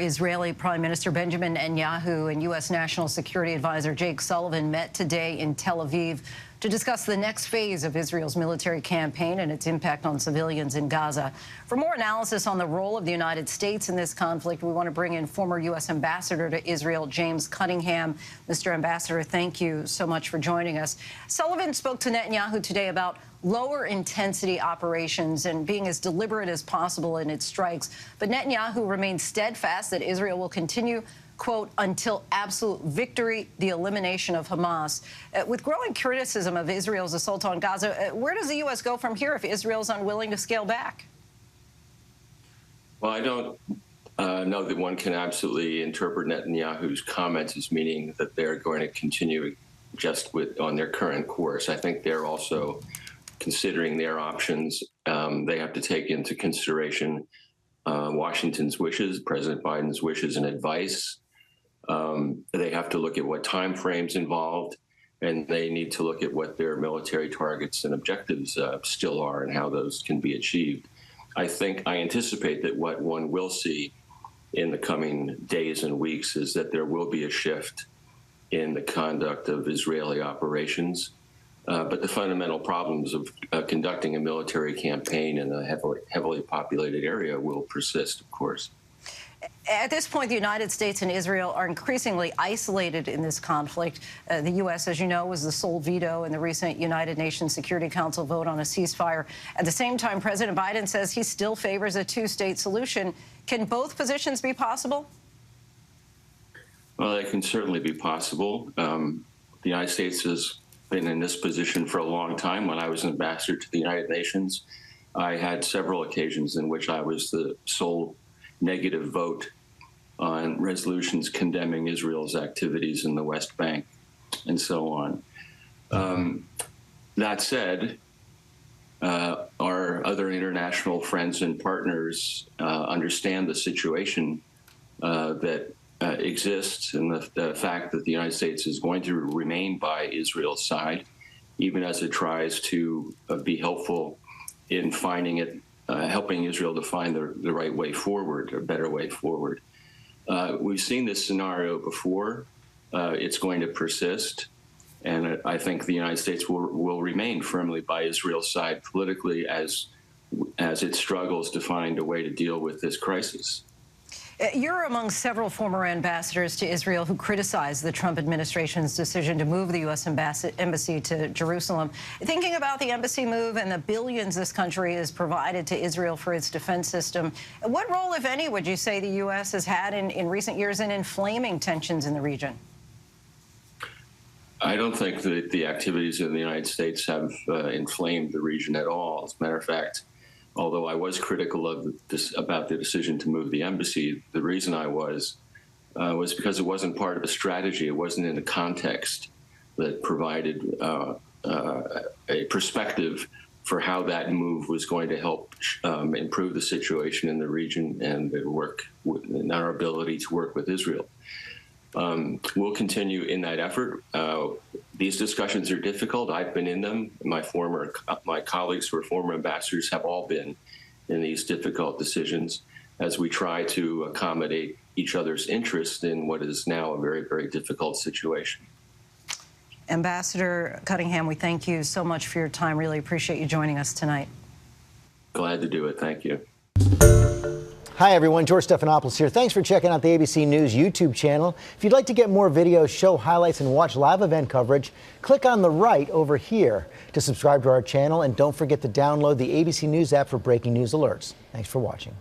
Israeli Prime Minister Benjamin Netanyahu and U.S. National Security Advisor Jake Sullivan met today in Tel Aviv to discuss the next phase of Israel's military campaign and its impact on civilians in Gaza. For more analysis on the role of the United States in this conflict, we want to bring in former U.S. Ambassador to Israel, James Cunningham. Mr. Ambassador, thank you so much for joining us. Sullivan spoke to Netanyahu today about lower intensity operations and being as deliberate as possible in its strikes. But Netanyahu remains steadfast that Israel will continue, quote, until absolute victory, the elimination of Hamas. With growing criticism of Israel's assault on Gaza, where does the U.S. go from here if Israel's unwilling to scale back? Well, I don't know that one can absolutely interpret Netanyahu's comments as meaning that they're going to continue just on their current course. I think they're also considering their options. They have to take into consideration Washington's wishes, President Biden's wishes and advice. They have to look at what time frames involved, and they need to look at what their military targets and objectives still are and how those can be achieved. I anticipate that what one will see in the coming days and weeks is that there will be a shift in the conduct of Israeli operations. But the fundamental problems of conducting a military campaign in a heavily populated area will persist, of course. At this point, the United States and Israel are increasingly isolated in this conflict. The U.S., as you know, was the sole veto in the recent United Nations Security Council vote on a ceasefire. At the same time, President Biden says he still favors a two-state solution. Can both positions be possible? Well, they can certainly be possible. The United States has been in this position for a long time. When I was ambassador to the United Nations, I had several occasions in which I was the sole negative vote on resolutions condemning Israel's activities in the West Bank and so on. That said, our other international friends and partners understand the situation that exists and the fact that the United States is going to remain by Israel's side, even as it tries to be helpful in helping Israel to find the right way forward, a better way forward. We've seen this scenario before. It's going to persist. And I think the United States will remain firmly by Israel's side politically as it struggles to find a way to deal with this crisis. You're among several former ambassadors to Israel who criticized the Trump administration's decision to move the U.S. embassy to Jerusalem. Thinking about the embassy move and the billions this country has provided to Israel for its defense system, what role, if any, would you say the U.S. has had in recent years in inflaming tensions in the region? I don't think that the activities in the United States have inflamed the region at all. As a matter of fact, although I was critical of about the decision to move the embassy, the reason I was because it wasn't part of a strategy. It wasn't in a context that provided a perspective for how that move was going to help improve the situation in the region and our ability to work with Israel. We'll continue in that effort. These discussions are difficult. I've been in them. My colleagues who are former ambassadors have all been in these difficult decisions as we try to accommodate each other's interest in what is now a very, very difficult situation. Ambassador Cunningham, we thank you so much for your time. Really appreciate you joining us tonight. Glad to do it. Thank you. Hi, everyone. George Stephanopoulos here. Thanks for checking out the ABC News YouTube channel. If you'd like to get more videos, show highlights, and watch live event coverage, click on the right over here to subscribe to our channel. And don't forget to download the ABC News app for breaking news alerts. Thanks for watching.